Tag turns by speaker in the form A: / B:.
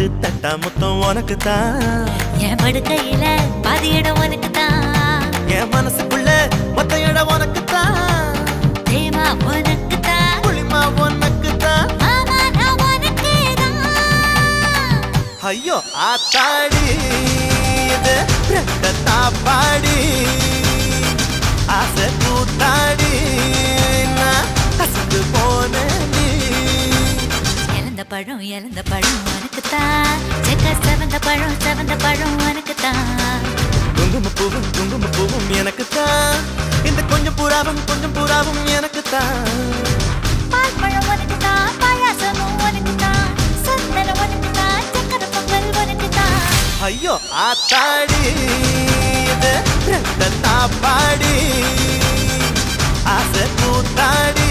A: பட்டு தட்டா முத்தம் உனக்கு தான்
B: என் படுக்கையில பாதி இடம் உனக்கு தான்
A: என் மனசுக்குள்ள மொத்த இடம் உனக்கு தான்
B: தேமா உனக்கு தான்
A: புளிமா உனக்கு தான்
B: மாமா நான் உனக்கு தான்
A: ஐயோ ஆத்தாடி இது ரெட்ட தாப்பாடி ஆசை கூத்தாடி நான் கசந்து போனேன் நீ
B: இழந்த பழம் உனக்கு தான் செக்க செவந்த பழம் உனக்கு தான்
A: குங்கும பூவும் எனக்கு தான் இந்த கொஞ்சம் புறாவும் எனக்கு தான்
B: பால் பழம் உனக்கு தான் பாயாசமும் உனக்கு தான் சந்தனம் உனக்கு தான் சக்கரை பொங்கல் உனக்கு தான்
A: ஐயோ ஆத்தாடி இது ரெட்ட தாப்பாடி ஆசை கூத்தாடி